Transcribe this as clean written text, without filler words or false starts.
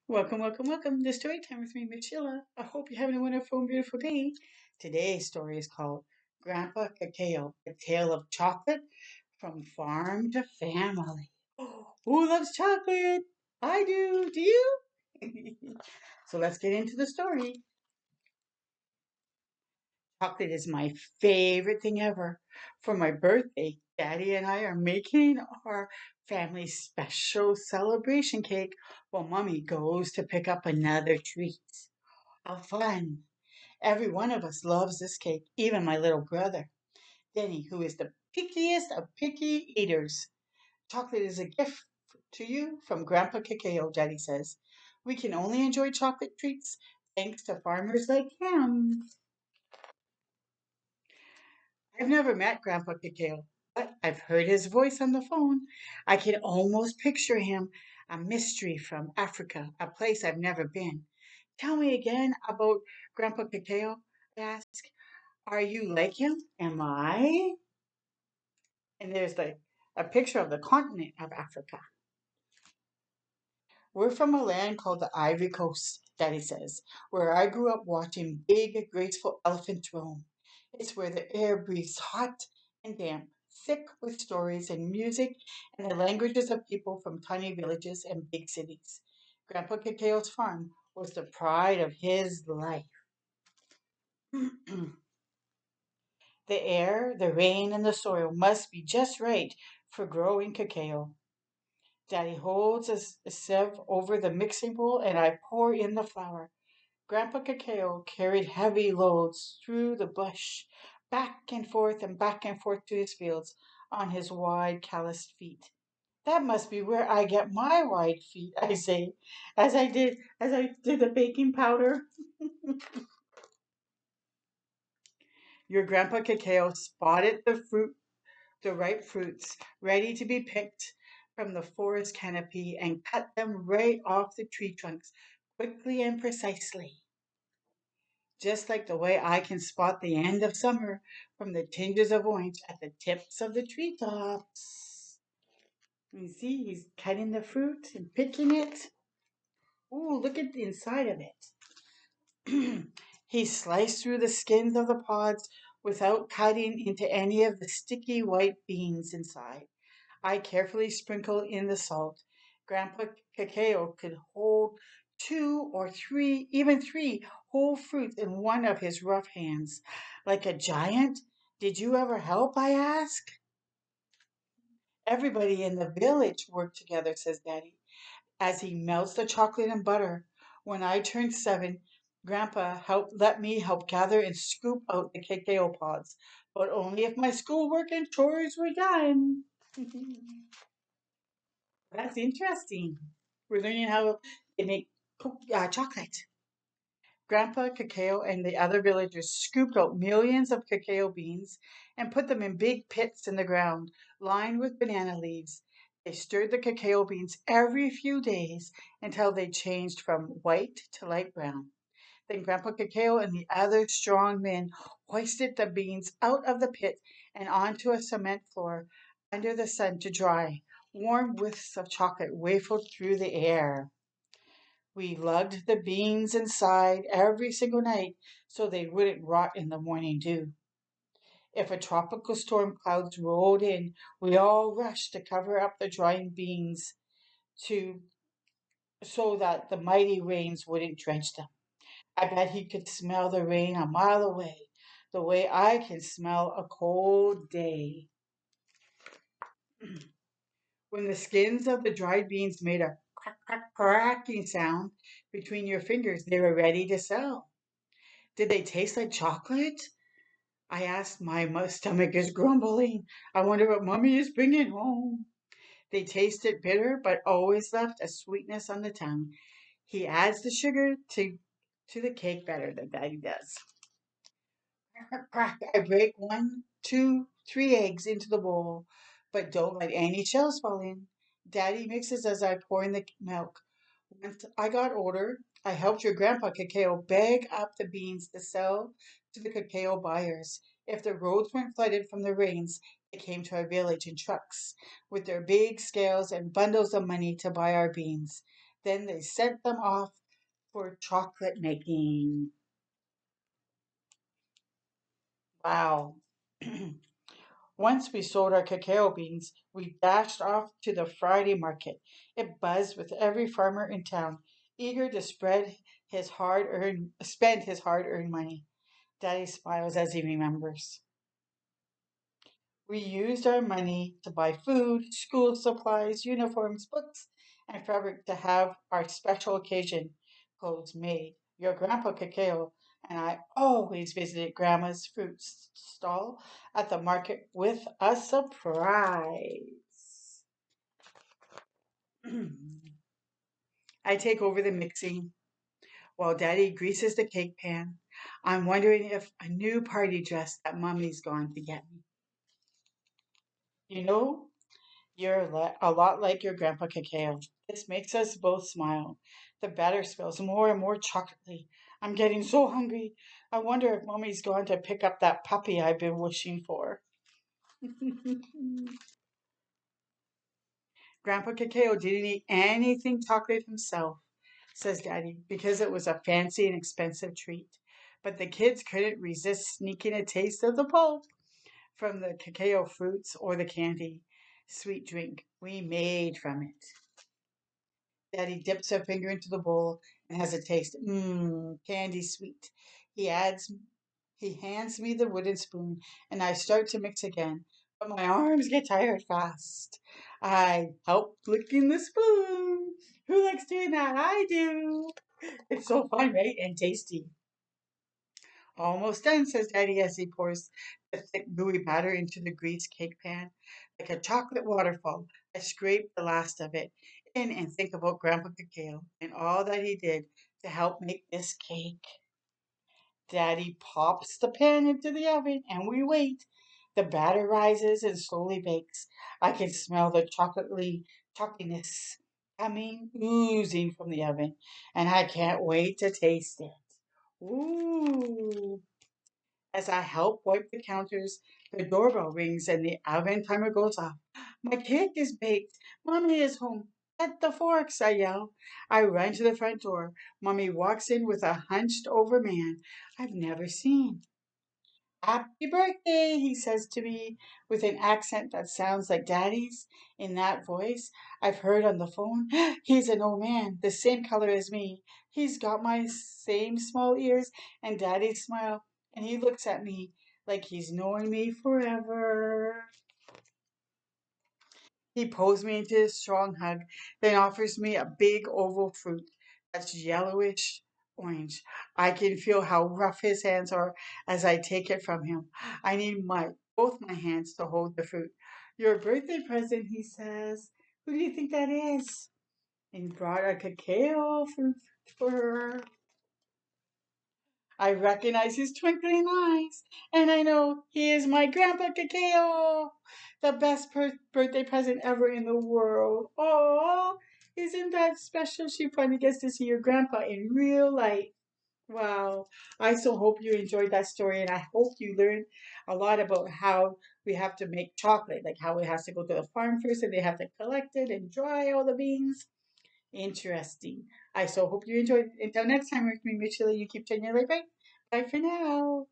Welcome, welcome, welcome to Story Time with me, Miss Sheila. I hope you're having a wonderful and beautiful day. Today's story is called Grandpa Cacao, a tale of chocolate from farm to family. Who loves chocolate? I do. Do you? So let's get into the story. Chocolate is my favorite thing ever. For my birthday, Daddy and I are making our family special celebration cake while Mommy goes to pick up another treat. How fun! Every one of us loves this cake, even my little brother, Denny, who is the pickiest of picky eaters. Chocolate is a gift to you from Grandpa Cacao, Daddy says. We can only enjoy chocolate treats thanks to farmers like him. I've never met Grandpa Cacao, but I've heard his voice on the phone. I can almost picture him, a mystery from Africa, a place I've never been. Tell me again about Grandpa Cacao, I ask. Are you like him? Am I? And there's like a picture of the continent of Africa. We're from a land called the Ivory Coast, Daddy says, where I grew up watching big, graceful elephants roam. It's where the air breathes hot and damp, thick with stories and music and the languages of people from tiny villages and big cities. Grandpa Cacao's farm was the pride of his life. The air, the rain, and the soil must be just right for growing cacao. Daddy holds a sieve over the mixing bowl and I pour in the flour. Grandpa Cacao carried heavy loads through the bush, back and forth to his fields on his wide, calloused feet. That must be where I get my wide feet, I say, as I did the baking powder. Your Grandpa Cacao spotted the ripe fruits, ready to be picked from the forest canopy, and cut them right off the tree trunks quickly and precisely, just like the way I can spot the end of summer from the tinges of orange at the tips of the treetops. You see, he's cutting the fruit and picking it. Ooh, look at the inside of it. He sliced through the skins of the pods without cutting into any of the sticky white beans inside. I carefully sprinkle in the salt. Grandpa Cacao could hold two or three, even three whole fruits in one of his rough hands. Like a giant? Did you ever help? I ask. Everybody in the village worked together, says Daddy, as he melts the chocolate and butter. When I turned 7, Grandpa let me help gather and scoop out the cacao pods, but only if my schoolwork and chores were done. That's interesting. We're learning how they make chocolate. Grandpa Cacao and the other villagers scooped out millions of cacao beans and put them in big pits in the ground, lined with banana leaves. They stirred the cacao beans every few days until they changed from white to light brown. Then Grandpa Cacao and the other strong men hoisted the beans out of the pit and onto a cement floor under the sun to dry. Warm whiffs of chocolate wafted through the air. We lugged the beans inside every single night so they wouldn't rot in the morning dew. If a tropical storm clouds rolled in, we all rushed to cover up the drying beans to so that the mighty rains wouldn't drench them. I bet he could smell the rain a mile away, the way I can smell a cold day. When the skins of the dried beans made a crack, crack, cracking sound between your fingers, they were ready to sell. Did they taste like chocolate? I asked. My stomach is grumbling. I wonder what Mummy is bringing home. They tasted bitter, but always left a sweetness on the tongue. He adds the sugar to the cake better than Daddy does. Crack, crack. I break one, two, three eggs into the bowl, but don't let any shells fall in. Daddy mixes as I pour in the milk. Once I got older, I helped your grandpa Cacao bag up the beans to sell to the cacao buyers. If the roads weren't flooded from the rains, they came to our village in trucks with their big scales and bundles of money to buy our beans. Then they sent them off for chocolate making. Wow. Once we sold our cacao beans, we dashed off to the Friday market. It buzzed with every farmer in town, eager to spend his hard-earned money. Daddy smiles as he remembers. We used our money to buy food, school supplies, uniforms, books, and fabric to have our special occasion clothes made. Your grandpa Cacao and I always visited Grandma's fruit stall at the market with a surprise. I take over the mixing while Daddy greases the cake pan. I'm wondering if a new party dress that Mummy's going to get me. You know, you're a lot like your Grandpa Cacao. This makes us both smile. The batter smells more and more chocolatey. I'm getting so hungry. I wonder if Mummy's going to pick up that puppy I've been wishing for. Grandpa Cacao didn't eat anything chocolate himself, says Daddy, because it was a fancy and expensive treat. But the kids couldn't resist sneaking a taste of the pulp from the cacao fruits or the candy sweet drink we made from it. Daddy dips a finger into the bowl and has a taste. Mmm, candy sweet. He adds, he hands me the wooden spoon, and I start to mix again. But my arms get tired fast. I help flicking the spoon. Who likes doing that? I do. It's so fun, right? And tasty. Almost done, says Daddy as he pours the thick, gooey batter into the greased cake pan. Like a chocolate waterfall, I scrape the last of it in and think about Grandpa Cacao and all that he did to help make this cake. Daddy pops the pan into the oven and we wait. The batter rises and slowly bakes. I can smell the chalkiness coming, oozing from the oven, and I can't wait to taste it. Ooh. As I help wipe the counters, the doorbell rings and the oven timer goes off. My cake is baked. Mommy is home. Get the forks, I yell. I run to the front door. Mommy walks in with a hunched over man I've never seen. Happy birthday, he says to me with an accent that sounds like Daddy's. In that voice I've heard on the phone. He's an old man, the same color as me. He's got my same small ears and Daddy's smile, and he looks at me like he's known me forever. He pulls me into a strong hug, then offers me a big oval fruit that's yellowish orange. I can feel how rough his hands are as I take it from him. I need both my hands to hold the fruit. Your birthday present, he says. Who do you think that is? And he brought a cacao fruit for her. I recognize his twinkling eyes, and I know he is my Grandpa Cacao, the best birthday present ever in the world. Oh, isn't that special? She finally gets to see your grandpa in real life. Wow. I so hope you enjoyed that story, and I hope you learned a lot about how we have to make chocolate, like how it has to go to the farm first and they have to collect it and dry all the beans. Interesting. I so hope you enjoyed. Until next time, with me, Mitchell, you keep turning your light bright. Bye for now.